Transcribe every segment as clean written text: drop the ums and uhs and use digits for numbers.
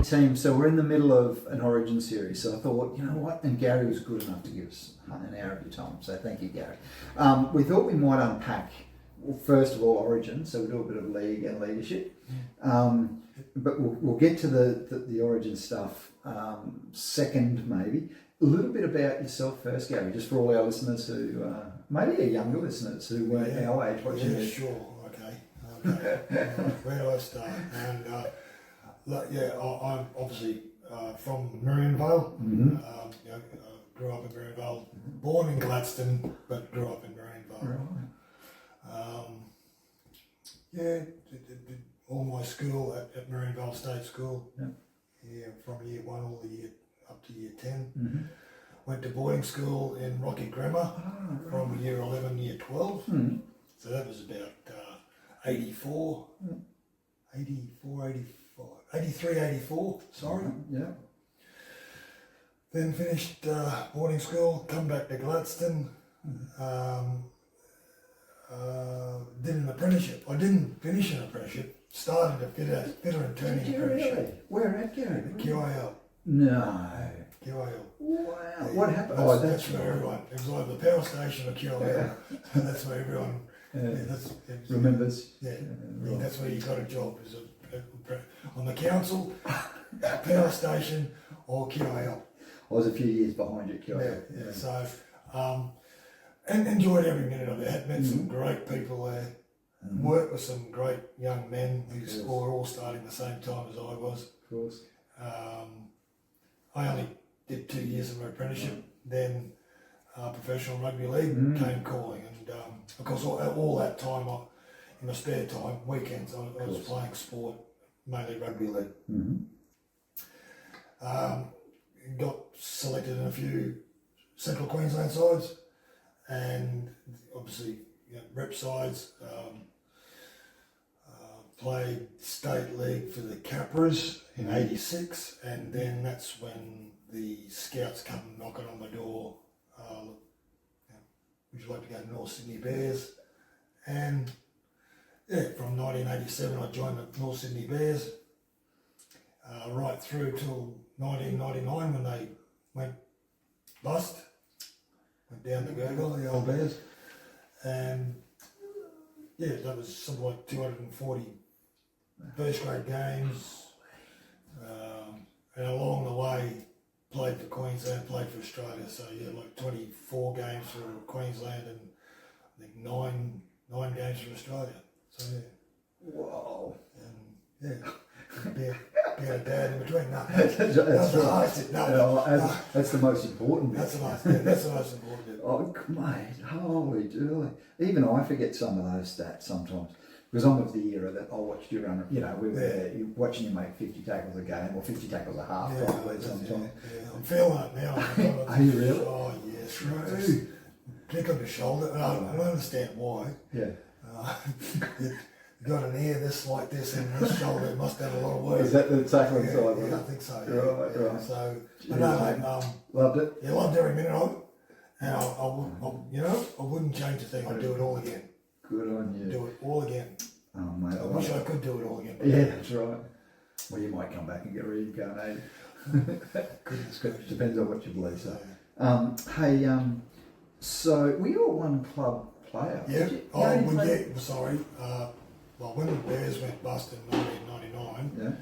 team, so we're in the middle of an Origin series, so I thought, you know what, and Gary was good enough to give us an hour of your time, so thank you, Gary. We thought we might unpack, well, first of all, Origin, so we'll do a bit of league and leadership, but we'll get to the Origin stuff second, maybe. A little bit about yourself first, Gary, just for all our listeners who, maybe our younger listeners who weren't our age watching this. Sure, okay. Where do I start? And I'm obviously from Marionvale. Grew up in Marionvale, born in Gladstone, but grew up in Marionvale. Right. Did all my school at Marionvale State School. From year 1 all the year up to year 10. Went to boarding school in Rocky Grammar from year 11, year 12. So that was about 83, 84, sorry. Then finished boarding school, come back to Gladstone, did an apprenticeship. I didn't finish an apprenticeship, started a fitter and turning apprenticeship. Really? Where at, Gary? QIL. No. QIL. Wow. Yeah, What happened? That's where everyone, it was like the power station of QIL. That's where everyone remembers. Right. That's where you got a job, is on the council, power station, or QIL. I was a few years behind you at QIL. So, and enjoyed every minute of it. Met some great people there. Worked with some great young men who were all starting the same time as I was. Of course. I only did 2 years of my apprenticeship. Then professional rugby league came calling, and of course all that time, in my spare time, weekends, I was playing sport, mainly rugby league. Got selected in a few Central Queensland sides, and obviously rep sides. Played state league for the Capras in '86, and then that's when the scouts come knocking on my door. Would you like to go to North Sydney Bears? And from 1987 I joined the North Sydney Bears, right through till 1999 when they went bust, went down to Gurgle, the old Bears, and that was something like 240 first grade games, and along the way played for Queensland, played for Australia, so like 24 games for Queensland and I think nine games for Australia, so Wow. And being a dad in between. No, that's the most important bit. That's the most important bit. Oh, mate, holy dooly. Even I forget some of those stats sometimes. Because I'm of the era that I watched you run, we were there, watching you make 50 tackles a game, or 50 tackles a half, probably sometimes. I'm feeling it now. Are you really? Oh, yes. Right. Click on the shoulder. I don't understand why. Yeah. You got an ear like this and this shoulder, it must have a lot of weight. Is that the tackling side? Yeah, I think so. Right. So, but no, loved it? Yeah, loved every minute of it. And I wouldn't change a thing. I'd do it all again. Good on you. Do it all again. Oh, mate. I wish I could do it all again. Yeah, that's right. Well, you might come back and get reincarnated. Goodness gracious. Depends on what you believe. So, so were you a one club player? Yeah. Sorry. Well, when the Bears went bust in 1999,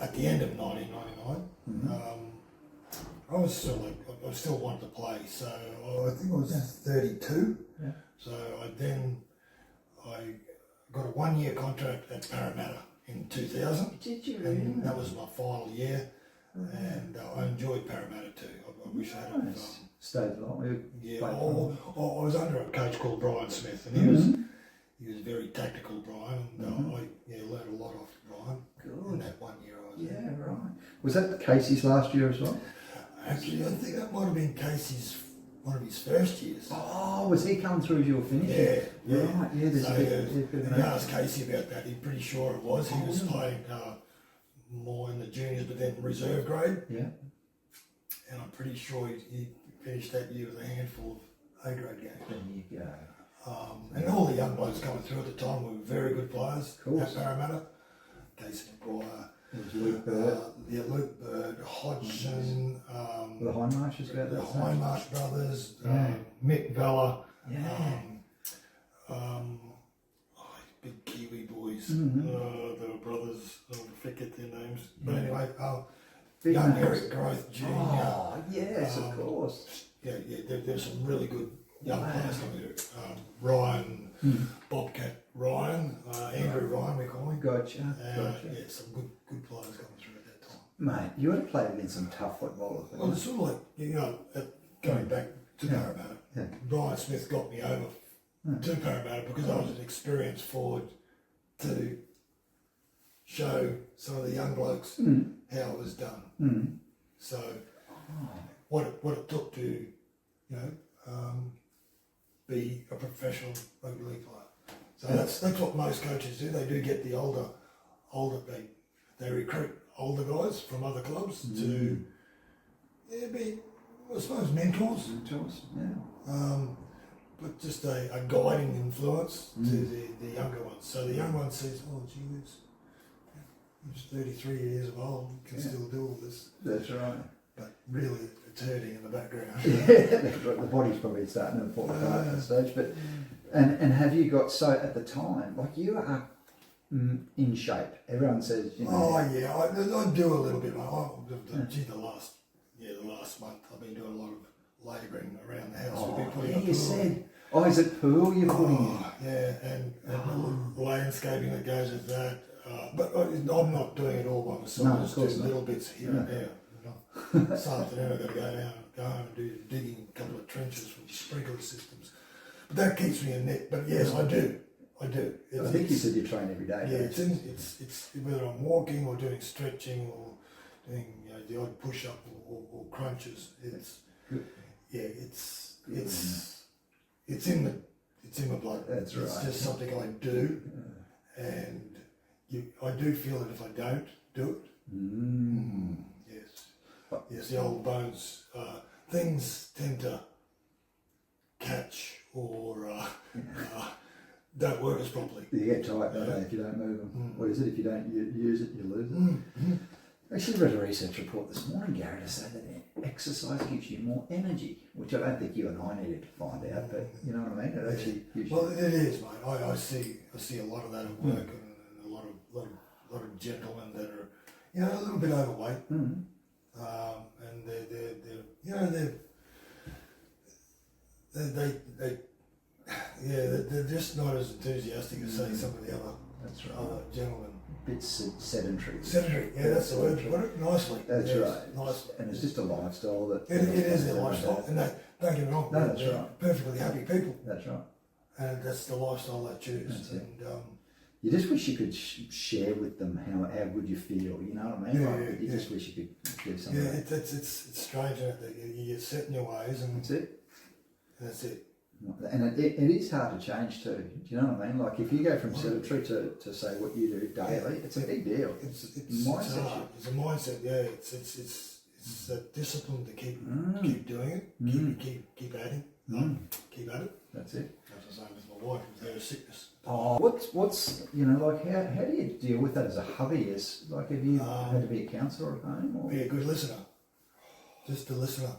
at the end of 1999, I was still wanted to play. So I think I was 32. Yeah. So I got a 1 year contract at Parramatta in 2000. Did you? And that was my final year, and I enjoyed Parramatta too. I wish I had stayed long. Yeah. I was under a coach called Brian Smith, and he was very tactical, Brian, and I learned a lot off Brian. Good. In that 1 year I was there. Yeah, right. Was that Casey's last year as well? Actually, I think that might have been Casey's one of his first years. Oh, was he coming through as your finisher? Yeah. Right, yeah, there's so, a bit of I asked Casey about that. He's pretty sure it was. He was playing more in the juniors, but then reserve grade. Yeah. And I'm pretty sure he finished that year with a handful of A-grade games. There you go. And all the young blokes coming through at the time were very good players Of course. at Parramatta. Casey McGuire, It was Luke Bird. Luke Bird, Hodgson, The Hindmarshes about the that. Hindmarsh brothers, Yeah. Mick Vella, Yeah. big Kiwi boys, Mhm. they were brothers, I forget their names. But Yeah. anyway, Big young names. Eric Growth Jr. Oh, yes, of Um, course. There's some really good young Wow. players coming through. Ryan, Bobcat Ryan, Andrew Ryan we call him. Gotcha. Yeah, some good players coming through at that time. Mate, you would have played against some tough footballers. Well, it's sort of like, going back to Parramatta, Yeah. Brian Smith got me over to Parramatta because I was an experienced forward to show some of the young blokes how it was done. Mm. So what it took to, be a professional rugby league player. So that's what most coaches do. They do get the older they recruit older guys from other clubs to be, I suppose, mentors. Mentors, yeah. But just a guiding influence to the younger ones. So the young one says, oh gee whiz, he's 33 years old, can still do all this. That's right. But really it's hurting in the background. Yeah, the body's probably starting to fall apart at that stage. But and have you got, so at the time, like you are in shape? Everyone says, you know. Oh yeah, I do a little bit. Gee, the last month I've been doing a lot of labouring around the house. We've been putting up you pool. said. Oh, is it pool you're putting in? Yeah, and landscaping that goes with that. But I'm not doing it all by myself. No, I of just course do not. little bits here and there. This afternoon I've got to go home and do digging a couple of trenches for sprinkler systems. But that keeps me in nick. But yes, I do. I think you said you train every day. Yeah, it's whether I'm walking or doing stretching or doing the odd push up or crunches. It's in my blood. That's right. It's just something I do, and I do feel that if I don't do it, yes, the old bones, things tend to catch or don't work as properly. You get tight, don't they, if you don't move them. What is it? If you don't use it, you lose it. Actually, read a research report this morning, Gary, to say that exercise gives you more energy, which I don't think you and I needed to find out, but you know what I mean? It actually gives you... Well, it is, mate. I see a lot of that at work, and a lot of gentlemen that are, a little bit overweight, and they're just not as enthusiastic as say some of the other gentlemen. Bit sedentary. Sedentary, yeah, that's the word. Put it nicely. That's right. Nicely. And it's just a lifestyle that... It is their lifestyle, and they, don't get me wrong, No, that's they're right. perfectly happy people, That's right. and that's the lifestyle they choose. That's it. And You just wish you could share with them how good you feel, you know what I mean? You just wish you could do something. yeah, it's strange, isn't it, that you get set in your ways, and That's it. that's it. And it is hard to change too. Do you know what I mean? Like if you go from sedentary to say what you do daily, it's a big deal. It's mindset. hard. It's a mindset. Yeah, it's a discipline to keep doing it. Keep adding. Keep at it. That's it. That's the same with my wife with her sickness. Oh, what's like how do you deal with that as a hobby? Have you had to be a counsellor at home? Or? Be a good listener. Just a listener.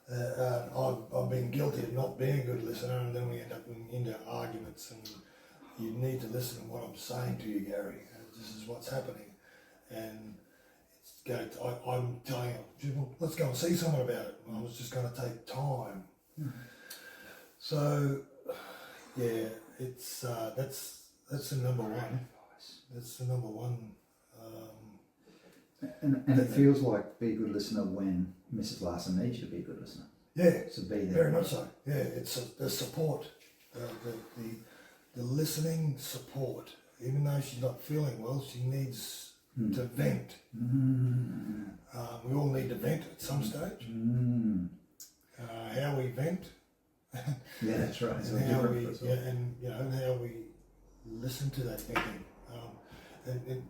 I've been guilty of not being a good listener, and then we end up into arguments. And you need to listen to what I'm saying to you, Gary. This is what's happening, and I'm telling you, let's go and see someone about it. I was just going to take time. So, yeah, it's that's the number one. That's the number one. And it feels like be a good listener when Mrs. Larson needs you to be a good listener. Yeah, So be there. very much so. Yeah, it's the support, the listening support. Even though she's not feeling well, she needs to vent. We all need to vent at some stage. How we vent. Yeah, that's right. It's and how different. we listen to that venting. And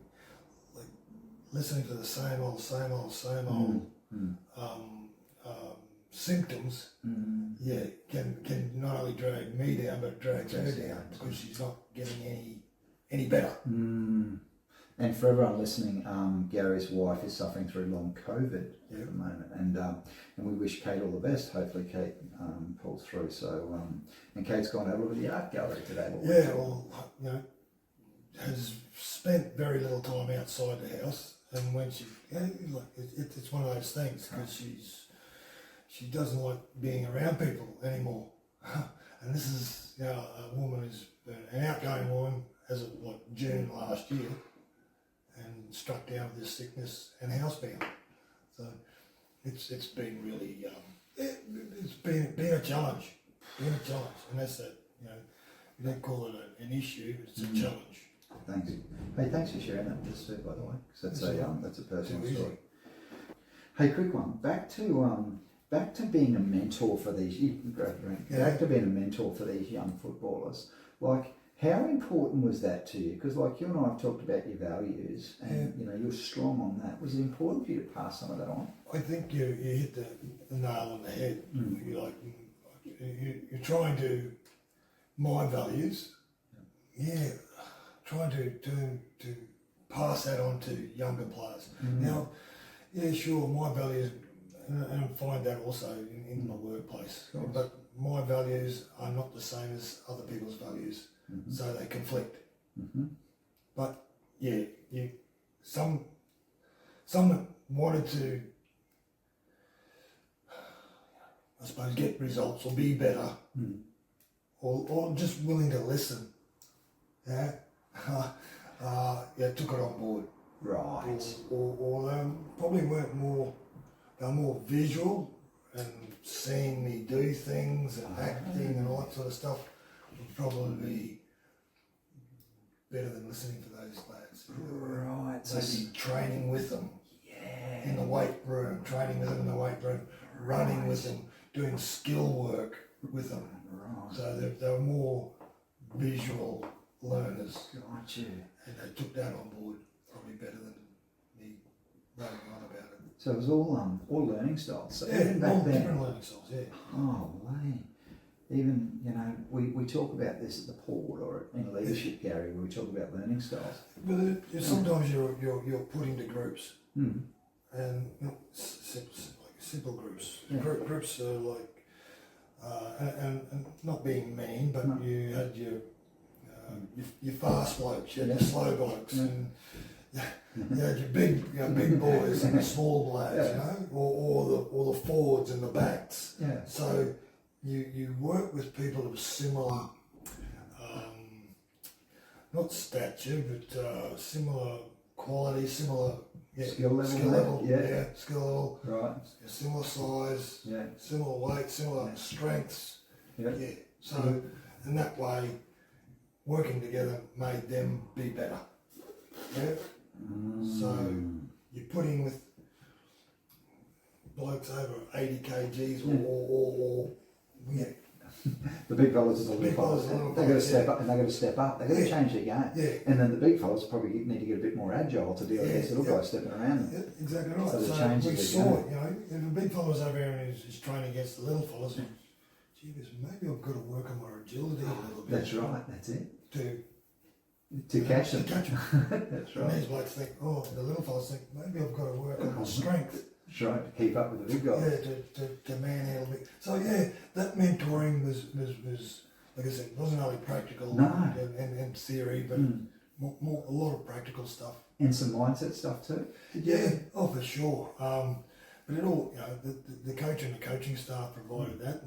like listening to the same old symptoms, can not only drag me down but drags her down because she's not getting any better. And for everyone listening, Gary's wife is suffering through long COVID at the moment, and we wish Kate all the best. Hopefully, Kate pulls through. So, and Kate's gone over to the art gallery today. Yeah, well, has spent very little time outside the house, and when she, it's one of those things because she doesn't like being around people anymore. And this is a woman who's an outgoing woman as of June last year, and struck down with this sickness and housebound. So it's been really it's been a challenge, and that's that. You don't call it an issue; it's a challenge. Thanks. Hey, thanks for sharing that with us too, by the way, because that's a personal story. Hey, quick one. Back to being a mentor for these. Back to being a mentor for these young footballers. How important was that to you? Because you and I have talked about your values, and you're strong on that. Was it important for you to pass some of that on? I think you hit the nail on the head. You're trying to my values. Trying to pass that on to younger players. Now, sure, my values, and I find that also in my workplace. But my values are not the same as other people's values. So they conflict. But some wanted to, I suppose, get results or be better, or just willing to listen. Took it on board. Right. Or they probably weren't more. They were more visual and seeing me do things and acting and all that sort of stuff. Would probably be better than listening to those lads. Right. Maybe training with them. Yeah. In the weight room, running with them, doing skill work with them. Right. So they were more visual learners. Got you. And they took that on board probably better than me running on about it. So it was all learning styles. So even back all then. Different learning styles, Oh, way. Even, we talk about this at the port or in leadership, Gary, where we talk about learning styles. But sometimes you're put into groups, and simple groups. Yeah. Groups are and not being mean, but you had your fast blokes, you had your slow blokes, and you had your big boys and the small blokes, or the forwards and the backs. Yeah. So you work with people of similar, not stature, but similar quality, similar skill level. Skill level. Right. Similar size. Yeah. Similar weight, similar strengths. Yeah. So in that way, working together made them be better. Yeah. So you're putting with blokes over 80 kgs or the big fellas are the little fellas. They've got to step up, and they've got to step up. They've got to change their game. Yeah. And then the big fellas probably need to get a bit more agile to deal with these little guys stepping around them. Yeah, exactly right. So we saw it, if the big fella's over here and he's training against the little fellas, maybe I've got to work on my agility a little bit. That's right, that's it. To catch them. That's right. And these blokes think, the little fellas think, maybe I've got to work on my strength. That's right, to keep up with the big guys. Yeah, to manhandle it. So that mentoring was like I said, it wasn't only practical and theory, but a lot of practical stuff. And some mindset stuff too? For sure. But it all, the coach and the coaching staff provided that,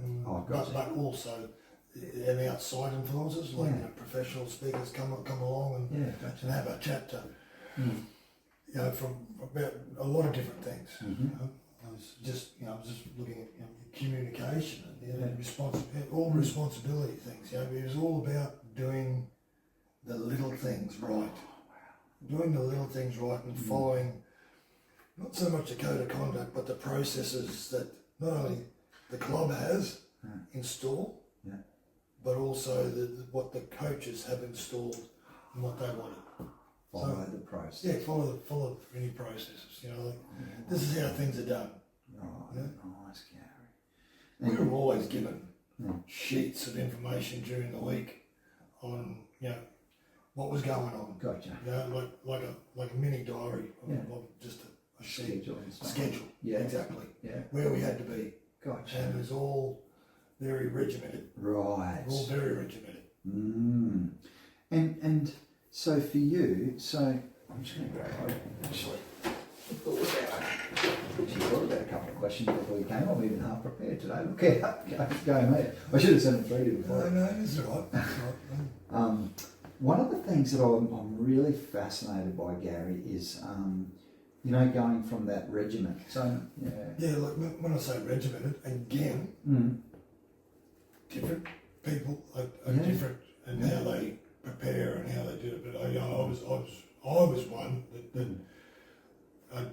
but also and outside influences like professional speakers come along and have a chat to from about a lot of different things. I was just looking at communication and all responsibility things. It was all about doing the little things right, doing the little things right and following not so much the code of conduct, but the processes that not only the club has installed, but also what the coaches have installed and what they wanted. Follow the process. Yeah, follow any processes. This is how things are done. Nice, Gary. We were always given sheets of information during the week on what was going on. Gotcha. You know, like a mini diary of just a Schedule and stuff. schedule. Yeah. Exactly. Yeah. Where we had to be. Gotcha. And it was all very regimented. Right. All very regimented. Mm. And so for you, I'm just going to grab actually. She thought about a couple of questions before you came. I'm even half prepared today. Look out, go mate. I should have sent them through to you before. No, it's all right. One of the things that I'm really fascinated by, Gary, is going from that regiment. So yeah, like when I say regimented, again, different people are different in how they prepare and how they do it. But I was one that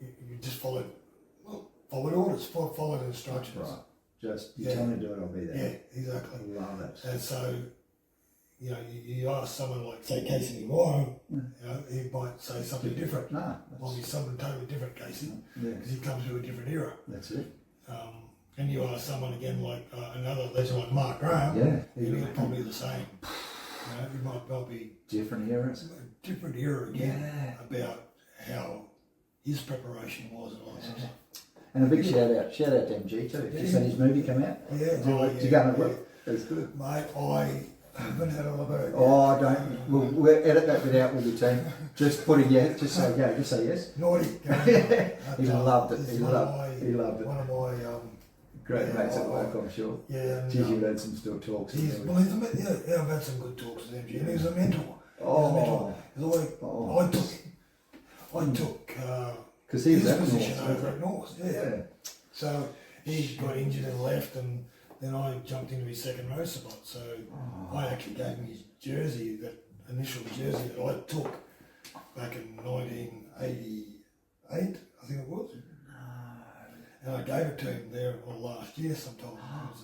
you just followed orders, followed instructions. Right. Just you tell me to do it, I'll be there. Yeah, exactly. I love it. And so, you ask someone like, say, Casey Maguire, he might say something different. No. Well, he's something totally different, Casey, Yeah. because he comes to a different era. That's it. And you ask someone again like another legend like Mark Graham, he'll probably the same. He might be different eras. a different era again about how his preparation was and all that stuff. And a big shout out to MG too. Just had his movie come out. Yeah. Did you go and look? That's good. Mate, I haven't had a look at it. Oh, don't. We'll edit that bit out with your team. Just put in yes. Just say go. Just say yes. Naughty. He loved it. He loved it. One of my great mates at work, I'm sure. Yeah. And, you've had some still talks. He's a I've had some good talks with MG, and he was a mentor. I took because he was his at position North, over at North. Yeah. So he got injured and left, and then I jumped into his second row spot. So I actually gave him his jersey, that initial jersey that I took back in 1988, I think it was. And I gave it to him there last year sometime. It was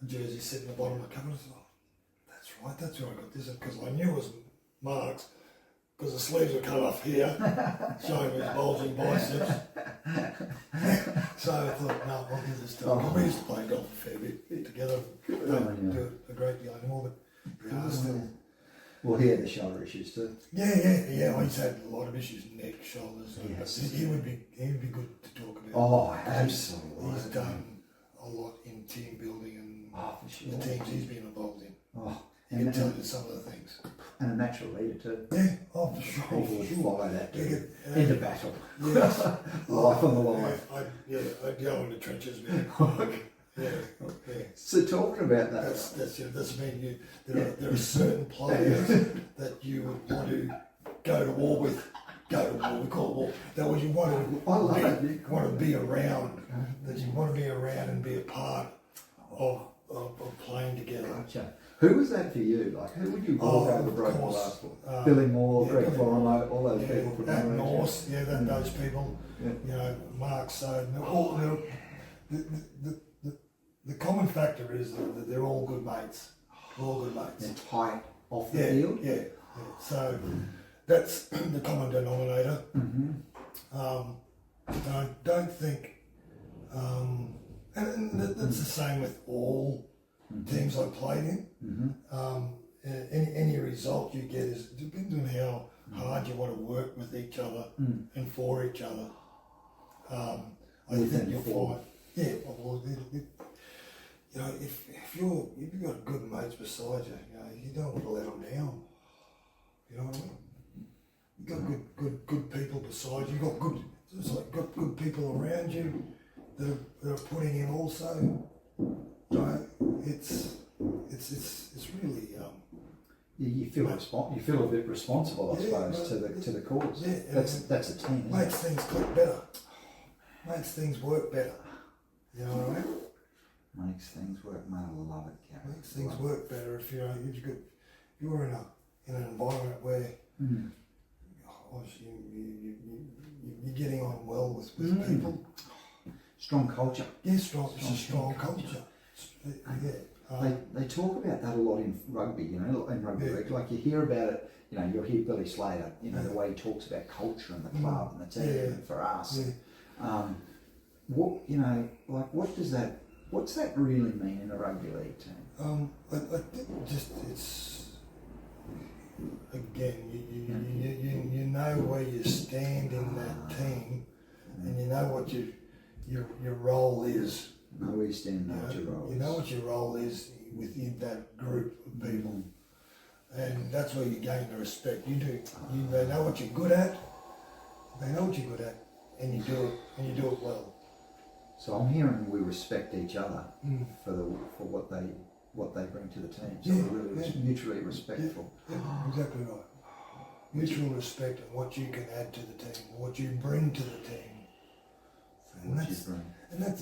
a jersey sitting at the bottom of the cupboard. I thought, that's where I got this, because I knew it was Mark's, because the sleeves were cut off here, showing his bulging biceps. So I thought, no, I'll give this to him. We used to play golf a fair bit together. Do a great deal anymore, but still. Well, he had the shoulder issues too. Yeah. He's had a lot of issues, neck, shoulders. Yes. He would be good to talk about. Oh, absolutely. He's done a lot in team building and for sure. the teams he's been involved in. He and can tell you some of the things. And a natural leader too. Yeah, for sure. People would follow that too. Yeah. Into battle. Yes. Life on the line. I'd go in the trenches, man. Yeah. So talking about that, That's mean there are certain players that you would want to go to war with. We call it war. That was you want to be around. That you want to be around and be a part of playing together. Gotcha. Who was that for you? Like, who would you walk over the broken glass for? Billy Moore, Greg Florimo, all those people from that Norse, those people. Yeah. Mark Soden. The common factor is that they're all good mates. They're tight off the field. Yeah. So that's the common denominator. I don't think, and that's the same with all teams I played in. Any result you get depends on how hard you want to work with each other and for each other. I think you'll find, if you've got good mates beside you, you don't want to let them down. You know what I mean? You've got good people beside you. You've got good people around you that are putting in also. It's really. You feel a bit responsible, I suppose, to the cause. Yeah, that's a team. Makes things click better. Makes things work better. You know what I mean? Makes things work, mate. I love it, Gary. Makes things work better if you're in an environment where you're getting on well with people. Strong culture. Yeah, strong culture. Yeah. They talk about that a lot in rugby, in rugby league. Like you hear about it, you'll hear Billy Slater, the way he talks about culture and the club and the team. And for us, what's that really mean in a rugby league team? I think again, you know where you stand in that team, and you know what your role is. Know where you stand, know what your role is. You know what your role is within that group of people. And that's where you gain the respect. You do. They know what you're good at. They know what you're good at, and you do it, and you do it well. So I'm hearing we respect each other for what they bring to the team. So we're really mutually respectful. Yeah, exactly right. Mutual respect and what you can add to the team, what you bring to the team. And that's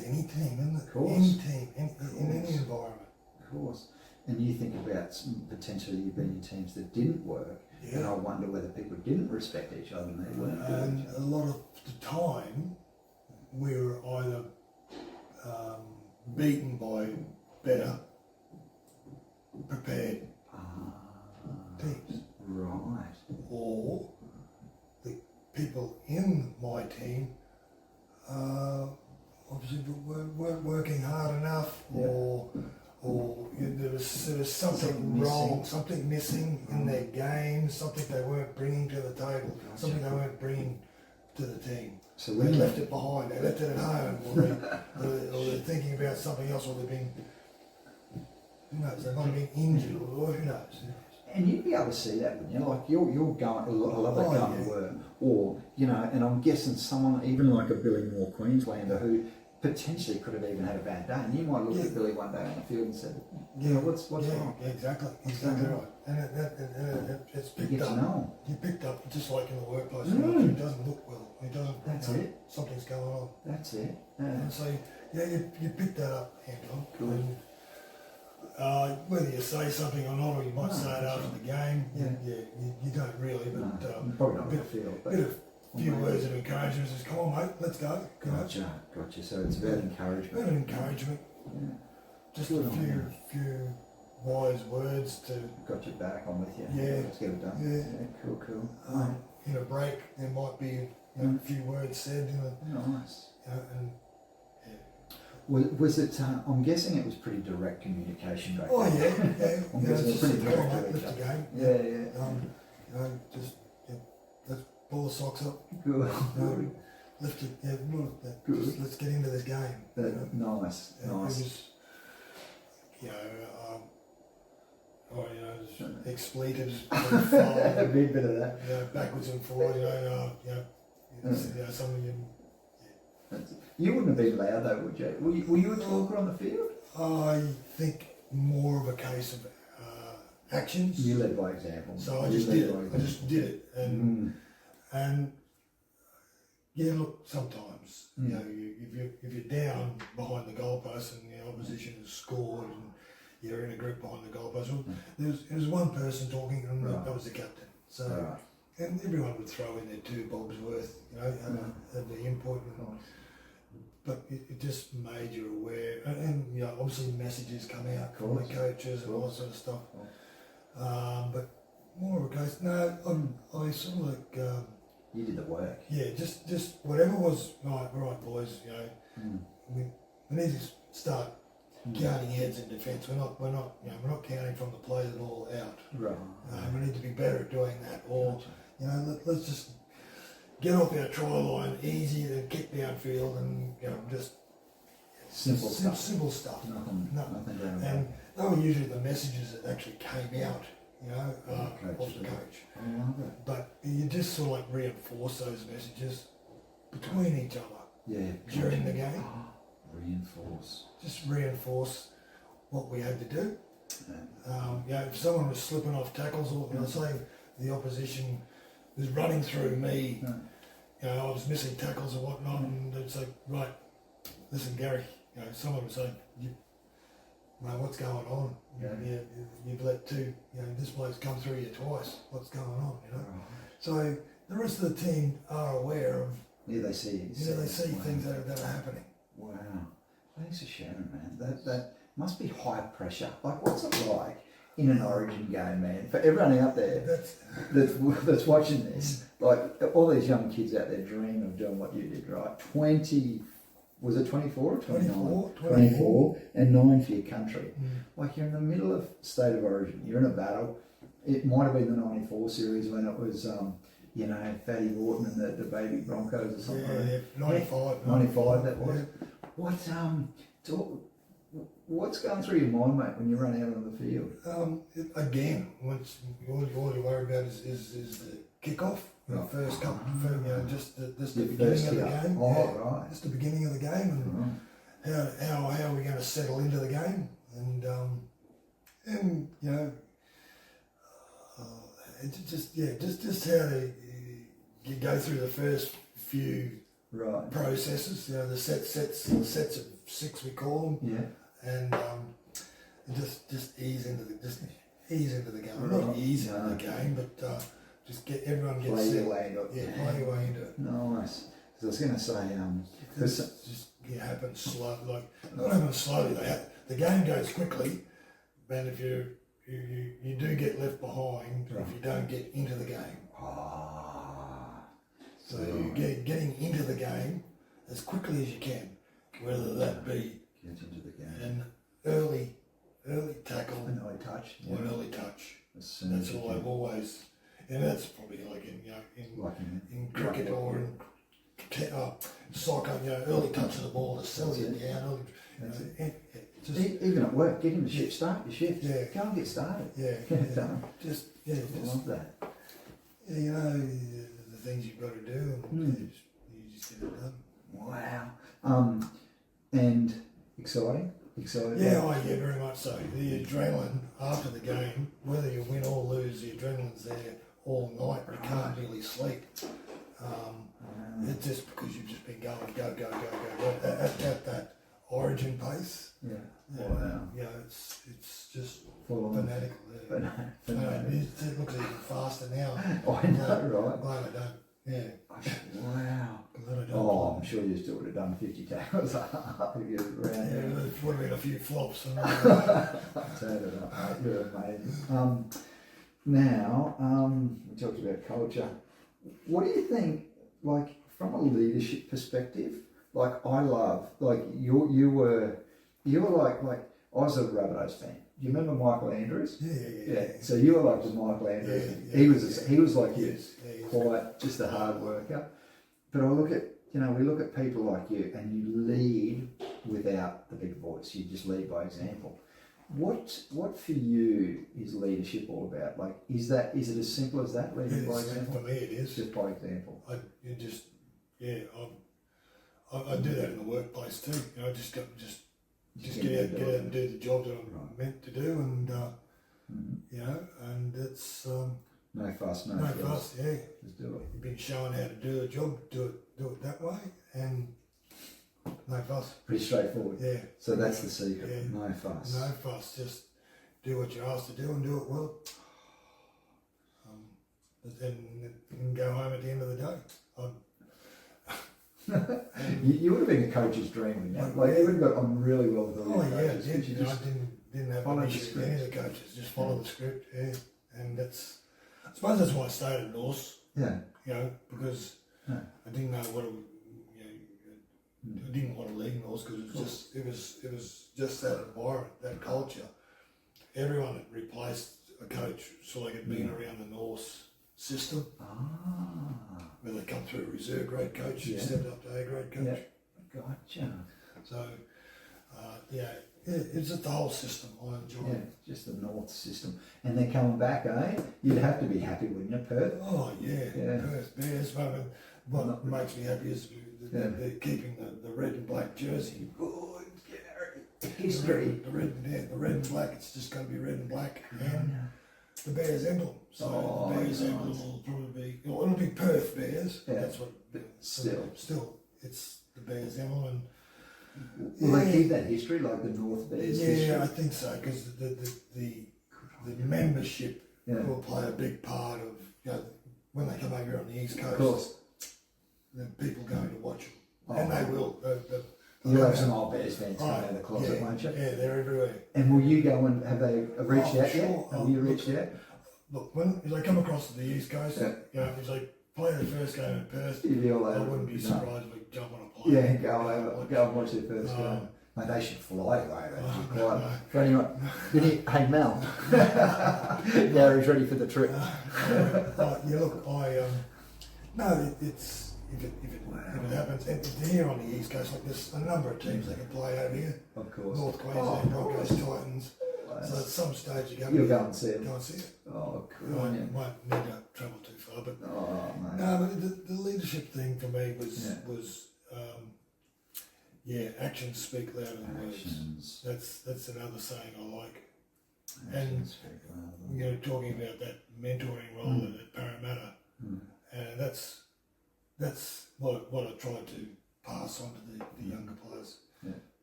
any team, isn't it? Of course. Any team, in any environment. Of course. And you think about potentially you've been in teams that didn't work, and I wonder whether people didn't respect each other and they weren't. And a lot of the time, we were either beaten by better prepared teams. Right. Or the people in my team obviously weren't working hard enough, or there was something wrong, something missing in their game, something they weren't bringing to the table, something they weren't bringing to the team. So they left it behind, they left it at home, or they're thinking about something else, or they've been, who knows, they might have been injured, or who knows. And you'd be able to see that, wouldn't you? Like you're going, a lot of that going to work, or and I'm guessing someone even like a Billy Moore Queenslander who potentially could have even had a bad day, and you might look at Billy one day on the field and say, what's wrong? Yeah, exactly right. And it's picked up. You picked up just like in the workplace. It doesn't look well. It doesn't. That's it. Something's going on. That's it. And so you picked that up, Anton. Good. Whether you say something or not, or you might say it after the game. You don't really, but probably not on the field. But a few words of encouragement says, "Come on, mate, let's go." Gotcha. So it's about encouragement. About encouragement. Yeah. Just a few wise words to. Got your back. I'm with you. Yeah. Let's get it done. Yeah. Cool. In a break, there might be a few words said. Nice. And was it? I'm guessing it was pretty direct communication back then. Oh yeah. I'm guessing it's pretty direct. Lift the game. Yeah. Let's pull the socks up. Good. Lift it. Yeah. Good. Just, let's get into this game. Nice. It was, expletives. A bit of that. Backwards and forwards. Some of you. You wouldn't have been loud though, would you? Were you a talker on the field? I think more of a case of actions. You led by example. So I just did it. I just did it, and look, sometimes if you're down behind the goalpost and the opposition has scored and you're in a group behind the goalpost, there was one person talking, and that was the captain. So and everyone would throw in their 2 bobs worth, of the input. But it just made you aware, and obviously messages come out from the coaches and all that sort of stuff. But more of a case, I sort of like. You did the work. Yeah, just whatever was right, boys. We need to start counting heads in defence. We're not counting from the play the ball out. Right. We need to be better at doing that. Or let's just get off our try line easy, then kick downfield, and just simple stuff. Simple stuff. Nothing and they were usually the messages that actually came out, off the coach. I love it. But you just sort of like reinforce those messages between each other. Yeah. During the game. Just reinforce what we had to do. If someone was slipping off tackles, or say the opposition was running through me, I was missing tackles or whatnot, and they'd say, right, listen, Gary, someone would say, what's going on? You've let this bloke's come through you twice. What's going on? So the rest of the team are aware of. Yeah, they see. They see things that are happening. Wow, thanks for sharing, man. That must be high pressure. Like, what's it like in an Origin game, man? For everyone out there that's watching this, like all these young kids out there dream of doing what you did, right? 24 or 29? 24 and 9 for your country. Like, you're in the middle of State of Origin, you're in a battle, it might have been the '94 series when it was, Fatty Lawton and the baby Broncos or something. Yeah, 95. 95 that was. What's going through your mind, mate, when you run out on the field? Again, once all you worry about is the kickoff, the first couple, just the beginning of the game. Oh, right. Just the beginning of the game, and how are we going to settle into the game, and just how to you go through the first few processes. The sets of 6 we call them. Yeah. And just ease into the game. Not ease into the game, but just get everyone gets play set. your way into it. Play your way into it. Nice. Because I was going to say, happens slow. Not happen slowly. The game goes quickly, but if you do get left behind if you don't get into the game. So you getting into the game as quickly as you can, whether that be get into the game. an early tackle, An early touch. or an early touch. That's all I've always, and that's probably like in cricket or in soccer. Early touch of the ball to settle you down. Even at work, get him to shift, start your shift. Yeah. Go and get started. Yeah. Get it done. I love that. The things you've got to do, and you just get it done. Wow. And exciting? Yeah, very much so. The adrenaline after the game, whether you win or lose, the adrenaline's there all night. You can't really sleep. It's just because you've just been going, go at that origin pace. Yeah. Wow. It's just fanatical. It looks even faster now. I know, right? Glad I don't. Yeah. Wow. Glad I don't. Oh, I'm sure you still would have done 50 tackles if you were around there would have been a few flops. Turn it up, mate. You're amazing. Now, we talked about culture. What do you think, from a leadership perspective? I love, you were like, I was a Rabbitohs fan. Do you remember Michael Andrews? Yeah. So you were like the Michael Andrews. Yeah. He was like you, Yes. quiet, just a hard worker. But I look at, we look at people like you, and you lead without the big voice. You just lead by example. What for you is leadership all about? Is it as simple as that? Leading by example. For me, it is Just by example. I do that in the workplace too. Just get out and do the job that I'm meant to do, and and it's no fuss, no fuss. Yeah, just do it. You've been shown how to do a job, do it that way, and no fuss. Pretty straightforward. Yeah. So that's the secret. Yeah. No fuss. No fuss. Just do what you're asked to do and do it well. And go home at the end of the day. You would have been a coach's dream, wouldn't you? You would have got on really well with all your coaches. I didn't have an issue with any of the coaches. Just follow the script, and I suppose that's why I stayed at Norse. Yeah. Because I didn't know what I didn't want to leave Norse because it was just that environment, that culture. Everyone had replaced a coach, so they had been around the Norse system. Where they come through a reserve grade coach, you stepped up to A grade coach. Yeah. Gotcha. So, it's just the whole system. I enjoy it. Just the North system. And they're coming back, eh? You'd have to be happy, wouldn't you, Perth? Oh, yeah. Perth Bears. What makes me happy is they're keeping the red and black jersey. Good, Gary. History. The red and black, it's just going to be red and black. And the Bears emblem. So the Bears emblem will probably be, it'll be Perth Bears. Yeah. That's what. Still, it's the Bears emblem. Will they keep that history, like the North Bears history? Yeah, I think so, because the membership will play a big part of, when they come over here on the East Coast. Of course. The people going to watch them. And they will. You'll have some old Bears fans coming out of the closet, won't you? Yeah, they're everywhere. And will you go and have they reached out sure. yet? Have you reached out? Look, if they come across to the East Coast, if they play the first game in Perth, I wouldn't be surprised if we jump on a plane. Yeah, go and watch their first game. Mate, they should fly you over. For anyone, hey Mel, Gary's ready for the trip. Yeah, look, no, it's if it happens, and here on the East Coast, like there's a number of teams that can play over here. Of course. North Queensland, Broncos, Titans. So at some stage you'll go and see it. Go and see it. Oh, cool. Might need to travel too far, but mate. no, but the leadership thing for me was actions speak louder than words. That's another saying I like. Actions and talking about that mentoring role at Parramatta, and that's what I try to pass on to the younger players.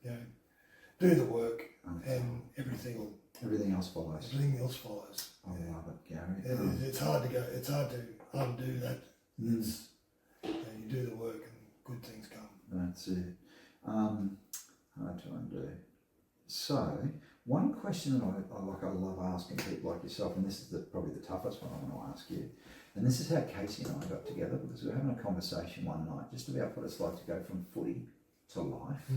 Yeah. Do the work, and everything else follows. Everything else follows. I love it, Gary. It's hard to undo that. It's, you do the work, and good things come. That's it. Hard to undo. So, one question that I love asking people like yourself, and this is probably the toughest one I want to ask you, and this is how Casey and I got together, because we were having a conversation one night just about what it's like to go from footy to life,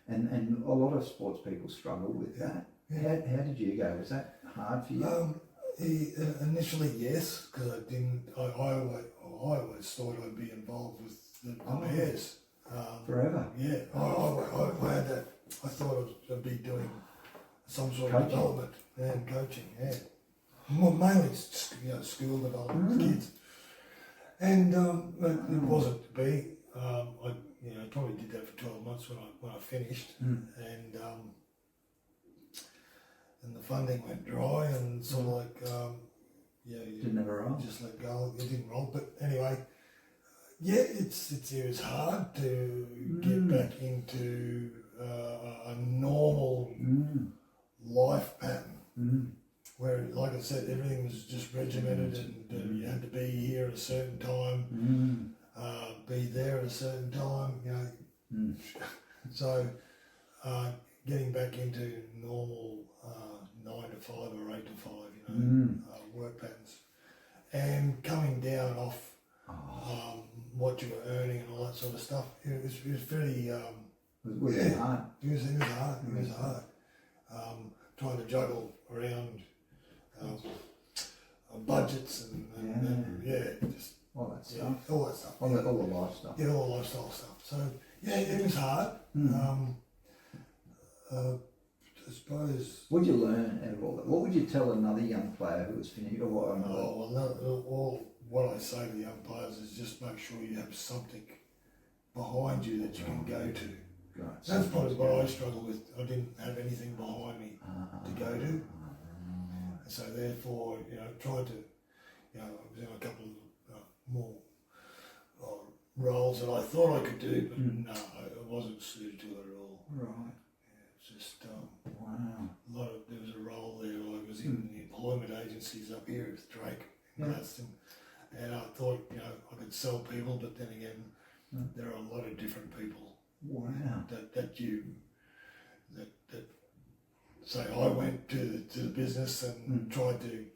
and a lot of sports people struggle with that. How did you go? Was that hard for you? Initially, yes, because I always thought I'd be involved with the Bears. Forever? Yeah, I had that. I thought I'd be doing some sort of development and coaching. Yeah, mainly school development for kids. And it wasn't to be. I probably did that for 12 months when I finished, and the funding went dry, and sort of like didn't ever roll. Just let go. It didn't roll, but anyway. Yeah, it was hard to get back into a normal life pattern where, like I said, everything was just regimented, and you had to be here at a certain time, be there at a certain time, So getting back into normal 9 to 5 or 8 to 5, work patterns, and coming down off what you were earning and all that sort of stuff. It was very hard. It was hard. Trying to juggle around budgets and just all that stuff. All that stuff. All the life stuff. Yeah, all the lifestyle stuff. So it was hard. I suppose. What did you learn out of all that? What would you tell another young player who was finishing? What I say to the young players is just make sure you have something behind you that you can go to. Right. That's probably what I struggled with. I didn't have anything behind me to go to. So therefore, tried to, I was in a couple of more roles that I thought I could do, but no, I wasn't suited to it at all. Right. It's just, there was a role there. I was in the employment agencies up here with Drake and Gladstone, and I thought, I could sell people, but then again, there are a lot of different people. Wow. That say I went to the business and tried to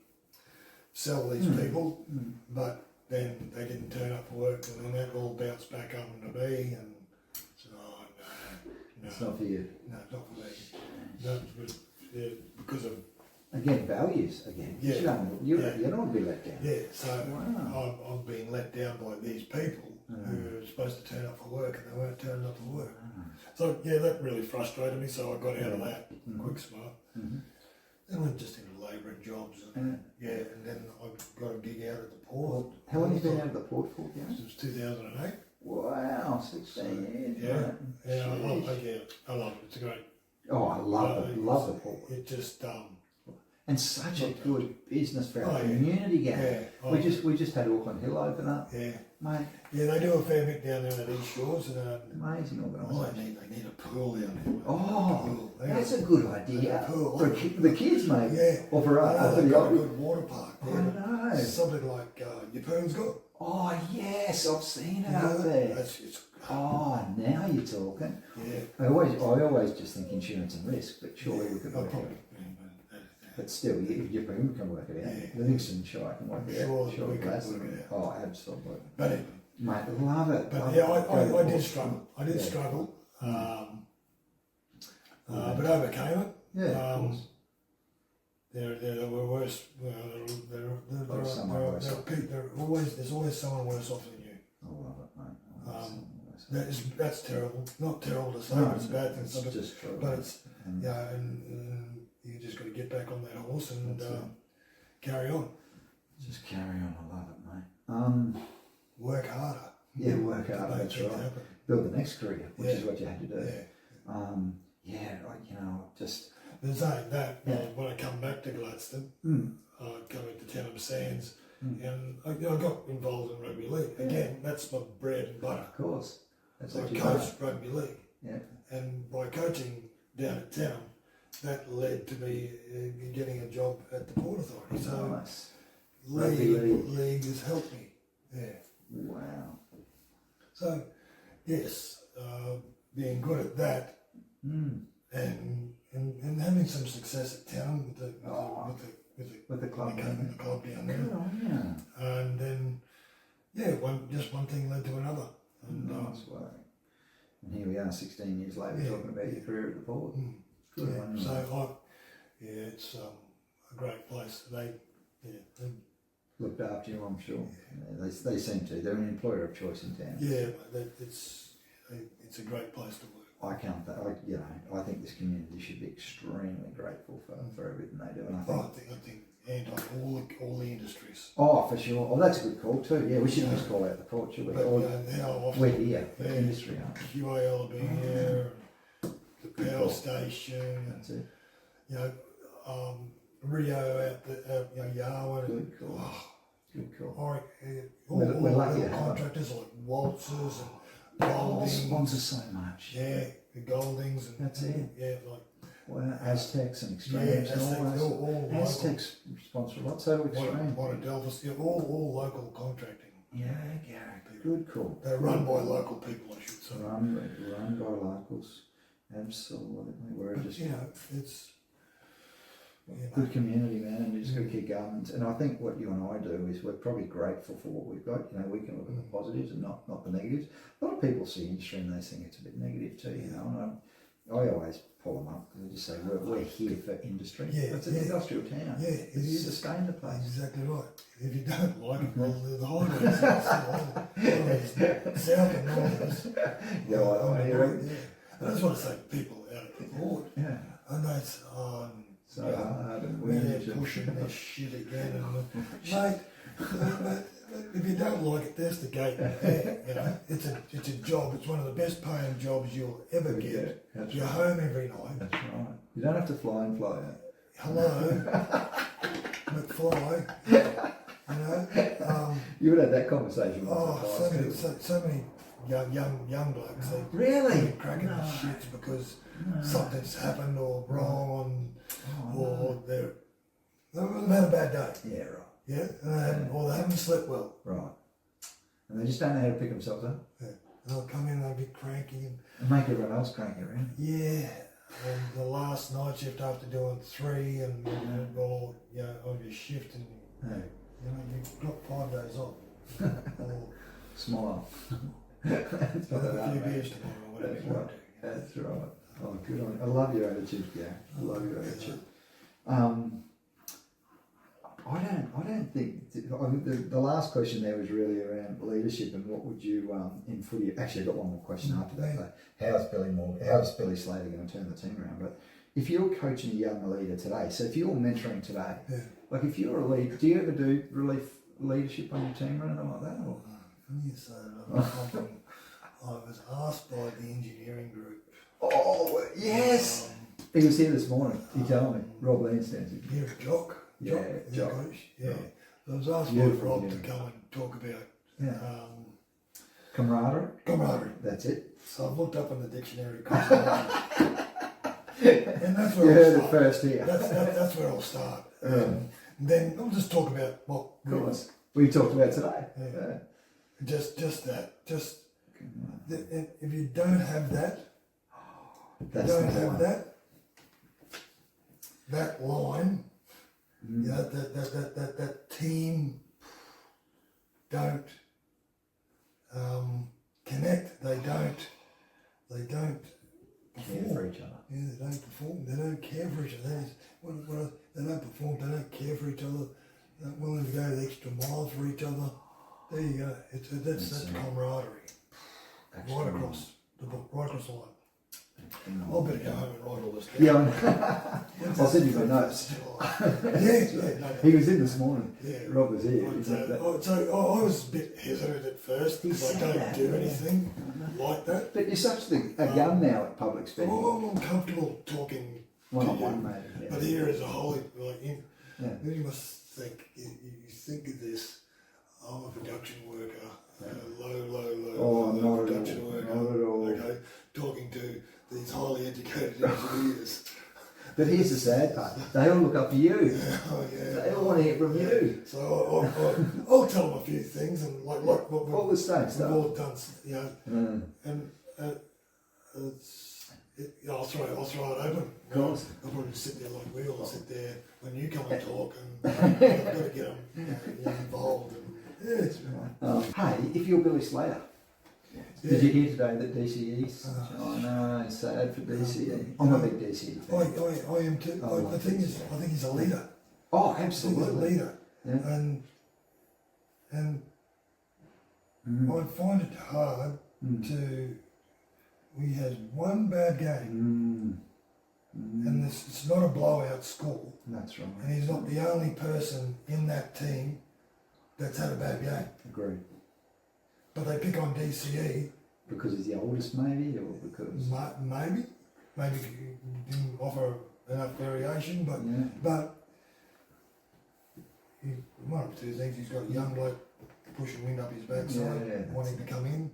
sell these people, but then they didn't turn up for work, and then that all bounced back up into me, and said, no, it's not for you. No, not for me. No, because of values again. Yeah. You don't want to be let down. Yeah, so I'm being let down by these people who are supposed to turn up for work, and they weren't turning up for work. So that really frustrated me. So I got out of that quick smart. Then went just into labouring jobs, and then I got a gig out at the port. How long have you been out at the port for, Gary? Since 2008. Wow, 16 years. I love it. It's a great. Oh, I love it. Love the port. It just and such a good business for our community, Gary. We just had Auckland Hill open up. Yeah. Mate. Yeah, they do a fair bit down there at East Shores. Amazing organisation. They need a pool down there. Oh, that's a good idea. For the kids, mate. Yeah. Or for us. They've got a good water park there. I know. Something like Yapoon's got. Oh, yes, I've seen it up there. Now you're talking. Yeah. I always just think insurance and risk, but surely we could work it out. But still, your brain can work it out. Yeah. Livingston Shire can work it out. Sure, we can work it out. Oh, absolutely. But anyway. Mate, love it. But I did struggle. I did struggle. but overcame it. Yeah, of course. There were worse. There's always someone worse off than you. I love it, mate. That's terrible. Not terrible to say, No, but it's a bad thing. it's just true. But it's and you just got to get back on that horse and carry on. Just carry on. I love it, mate. Work harder. Yeah, work harder. That's right. Happen. Build the next career, which is what you had to do. Yeah. Just. But saying that, when I come back to Gladstone, I come into Tenham Sands, and I got involved in rugby league. Again, that's my bread and butter. Of course. That's I what you coached rugby league. Yeah. And by coaching down at Tenham, that led to me getting a job at the Port Authority. So nice. league has helped me. Yeah. Wow. So, yes, being good at that and having some success at Tenham with the club down there. Oh, yeah. And then, one thing led to another. And, nice work. And here we are 16 years later talking about your career at the Port. Good on you. So, it's a great place. They looked after you, I'm sure. Yeah, they seem to. They're an employer of choice in town. Yeah, it's a great place to work. I think this community should be extremely grateful for everything they do. And I think and on all the industries. Oh, for sure. Oh, that's a good call too. Yeah, we shouldn't just call out the Port, should we? But how often we're here, the industry, aren't we? QAL will be here, the power station. That's it. Rio out the Yarwood. Good call. Good call. We're lucky to have contractors like Waltzers and Goldings. Sponsor so much. Yeah, the Goldings. And, that's it. Yeah, Aztecs and Extremes. All Aztecs sponsor a lot, so do Extreme. Monadelphous, all local contracting. Yeah, Gary. Good call. They're run by local people, I should say. Run by locals. Absolutely. We're just it's good community, man, and you just got to keep going. And I think what you and I do is we're probably grateful for what we've got. We can look at the positives and not the negatives. A lot of people see industry and they think it's a bit negative too, And I always pull them up because I just say we're here for industry. Yeah, it's an industrial town. Yeah, it is. Sustain the place. Exactly right. If you don't like it, well, the highways, south and north. I hear it. I just want to say to people out at the Port, I know it's so hard and they're pushing this shit again, and mate, if you don't like it, there's the gate there. It's a job. It's one of the best paying jobs you'll ever get. You're right. home every night. That's right. You don't have to fly in, fly out. Hello, McFly. You would have that conversation. So many young blokes. They really cracking the shits because something's happened or wrong, or they've had a bad day. Yeah, right. Yeah, or they haven't slept well. Right. And they just don't know how to pick themselves up. Yeah. And they'll come in, they'll be cranky and make everyone else cranky around. Yeah. And the last night shift after doing 3 and on your shift, and you've got 5 days off. Or smile. That's a few beers tomorrow or whatever you want to do. That's right. Oh, good on you. I love your attitude, Gary. I love your attitude. I don't think the last question there was really around leadership and what would you in footy. Actually, I got one more question after that. How's Billy Slater going to turn the team around? But if you're coaching a young leader today, so if you're mentoring today, like if you're a leader, do you ever do leadership on your team or anything like that? Or? Yes, I was asked by the engineering group. Oh yes, he was here this morning. He told me Rob Lansdowne. Here at Jock. Jock. Coach. Yeah. So I was asked by Rob to come and talk about camaraderie. That's it. So I've looked up in the dictionary. And that's where you heard it first here. That's where I'll start. Then I'll just talk about what we talked about today. Yeah. Just that. If you don't have that, that line, that team don't connect. They don't care for each other. Yeah, they don't perform. They don't care for each other. They don't perform. They don't care for each other. They're willing to go the extra mile for each other. There you go. That's camaraderie. Right across the book, right across the line. I'll better go home and write all this down. Yeah, I'll send you my notes. He was in this morning. Yeah. Rob was here. So I was a bit hesitant at first because I don't do anything like that. But you're such a gun now at public speaking. I'm comfortable talking One-on-one, maybe. Yeah. But here as a whole, then you must think, you think of this, I'm a production worker, low production worker. Not at all. Okay, talking to these highly educated engineers. But here's the sad part, they all look up to you. Oh yeah. They all want to hear from you. So I'll tell them a few things and like what all the same we've stuff. all done, and I'll throw it open. Of course. I'll probably sit there like we all sit there when you come and talk, and I've got to get them involved. And, it's hey, if you're Billy Slater, did you hear today that DCE's? I know, it's sad for DCE. I'm a big DCE fan. I am too. The thing is, I think he's a leader. Oh, I think he's a absolutely. leader, and I find it hard to. We had one bad game, and it's not a blowout score. That's right. And he's not the only person in that team that's had a bad game. Agreed. But they pick on DCE. Because he's the oldest, maybe, or because Maybe he didn't offer enough variation, but one of two things, he's got a young bloke pushing wind up his backside, wanting to come in.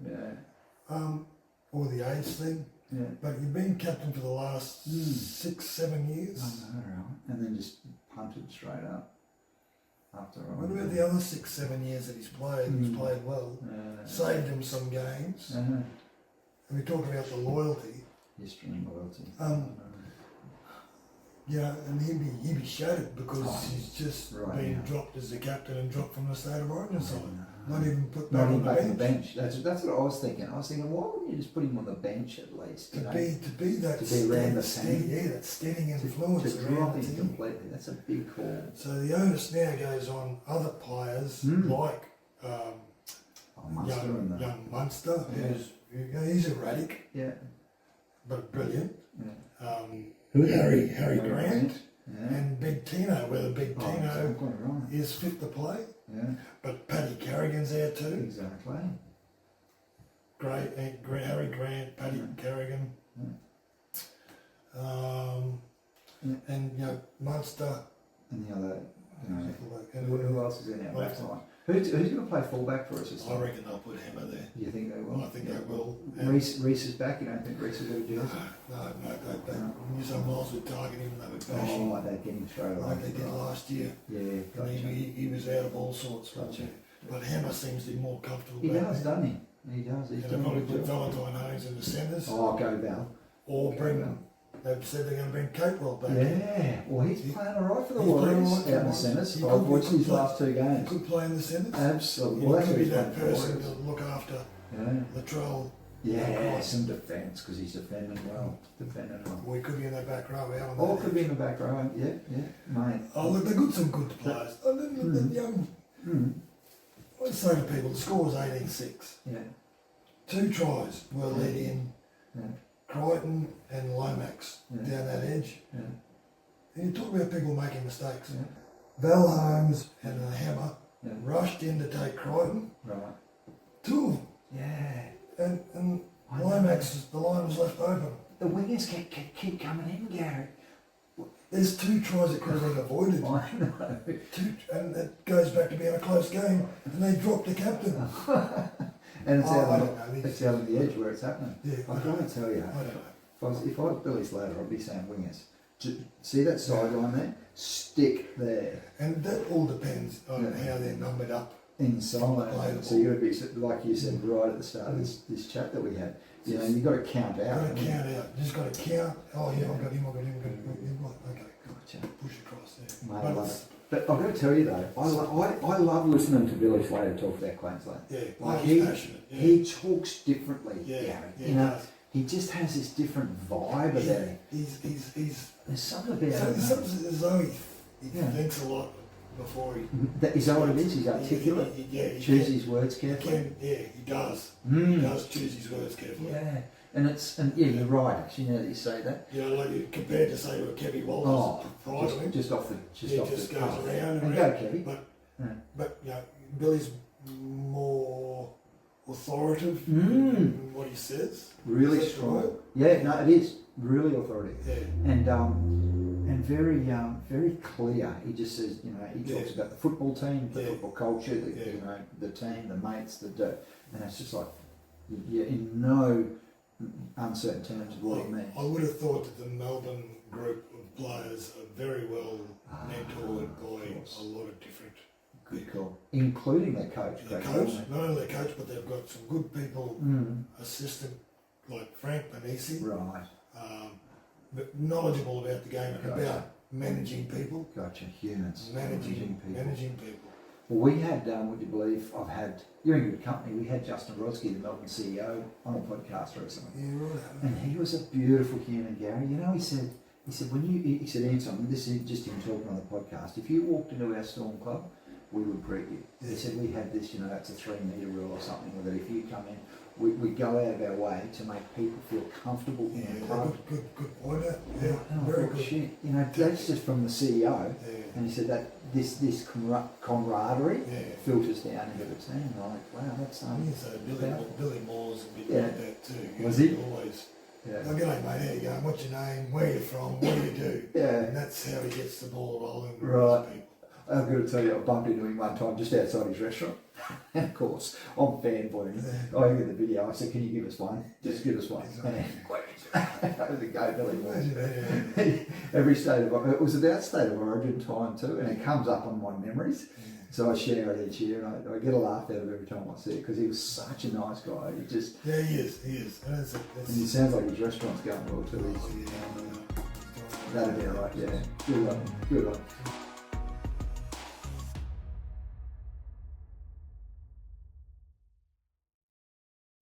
Or the age thing. Yeah. But you've been captain for the last 6-7 years. I know, right? And then just punted straight up. After all. What about the other 6-7 years that he's played? He's played well, saved him some games. And we talk about the loyalty. History and loyalty. And he'd be shattered because he's just been dropped as the captain and dropped from the State of Origin side. Not even put back on the bench. That's what I was thinking. I was thinking, why wouldn't you just put him on the bench at least? To be that steadying influence. To drop him completely. That's a big call. So the onus now goes on other players like young Munster, he's erratic, but brilliant. Harry Grant and Big Tino, whether Big Tino is fit to play. But Paddy Carrigan's there too. Exactly. Great, Harry Grant, Paddy Carrigan. And Munster. And the other, who else is in our back line? Who's going to play fullback for us this time? I reckon they'll put Hammer there. You think they will? I think they will. Reece is back. You don't think Reece will do it? No. New South Wales would target him. They would bash him. They'd get him straight away. Like they did last year. Yeah, gotcha. He was out of all sorts. Gotcha. But Hammer seems to be more comfortable. He does, doesn't he? He does. And they'll probably put Valentine Haynes in the centres. Oh, go Val. Or bring. They've said they're going to bring Capewell back. Yeah, well, he's playing all right for the Warriors out in the centres. I've watched his last 2 games. He could play in the centres. Absolutely. Well, he could be that person to look after the trail. Yeah, some defence, because he's defending well. Or he could be in that back row. Or could be in the back row, yeah, mate. Oh, look, they've got some good players. The young... I say to people, the score was 18-6. Yeah. 2 tries were let in. Crichton and Lomax down that edge. And you talk about people making mistakes. Val Holmes and the Hammer rushed in to take Crichton. Right. 2 of them. Yeah. And Lomax, the line was left open. The wingers keep coming in, Gary. There's 2 tries that could have been avoided. I know. And it goes back to being a close game. And they dropped the captain. And it's out on the edge where it's happening. Yeah, I've got to tell you, I don't know. if I was Billy Slater, I'd be saying wingers. See that sideline there? Stick there. And that all depends on how they're numbered up. Inside. So you've got to be, like you said right at the start of this chat that we had, you've got to count out. You've got to count out. Just got to count. Oh yeah, I've got him. Okay, gotcha. Push across there. Mate, I love it. But I've got to tell you though, I love listening to Billy Slater talk about Queensland. Yeah, like he's passionate. He talks differently, Gary. he just has this different vibe about him. He's There's something about him. it's as though he thinks a lot before he. Is that what it is? He's articulate. He chooses his words carefully. He does. He does choose his words carefully. Yeah, and you're right. Actually, now that you say that. You know, like you compared to say to a Kevy Walters prior to him. Just off the Just goes cuff. around And around. go, Kevy. But you know, Billy's more authoritative in what he says. Really Is that strong. right? Yeah, no, it is really authoritative. Yeah. And very clear. He just says, you know, he talks about the football team, the football culture, you know, the team, the mates, and it's just like, in no uncertain terms of what it means. I would have thought that the Melbourne group of players are very well mentored by a lot of different Good call. Including their coach. their coach, not only their coach, but they've got some good people, assistant like Frank Benisi, Right. but knowledgeable about the game and Gotcha. about managing people. Gotcha. Humans. Managing people. Well, we had, would you believe, you're in good company, we had Justin Rodsky, the Melbourne CEO, on a podcast recently. Yeah, right. And he was a beautiful human, Gary. You know, he said, Anton, this is just him talking on the podcast, if you walked into our Storm Club, we would greet you. Yeah. He said we had this, you know, that's a 3 metre rule or something, that if you come in, we go out of our way to make people feel comfortable in the club. Good point. Yeah, And I very thought, good. shit, you know, that's just from the CEO. Yeah. And he said that this camaraderie Yeah. filters down into the team. Like, wow, that's Billy Moore's a bit Yeah. like that too. Was he? Always. yeah. Oh, g'day mate, how you going? What's your name? Where you from? What do you do? Yeah. And that's how he gets the ball rolling with Right. people. I've got to tell you, I bumped into him one time just outside his restaurant. And of course, I'm fanboying. Yeah. I hear the video. I said, "Can you give us one? Just give us one." Exactly. And how's it go, Billy Moore? Imagine that, yeah. Every it was about State of Origin time too, and it comes up on my memories. So I share it each year, and I get a laugh out of every time I see it because he was such a nice guy. He just Yeah, he is. And and he sounds like his restaurant's going well too. Oh, yeah, That'd be alright. Yeah, good on him.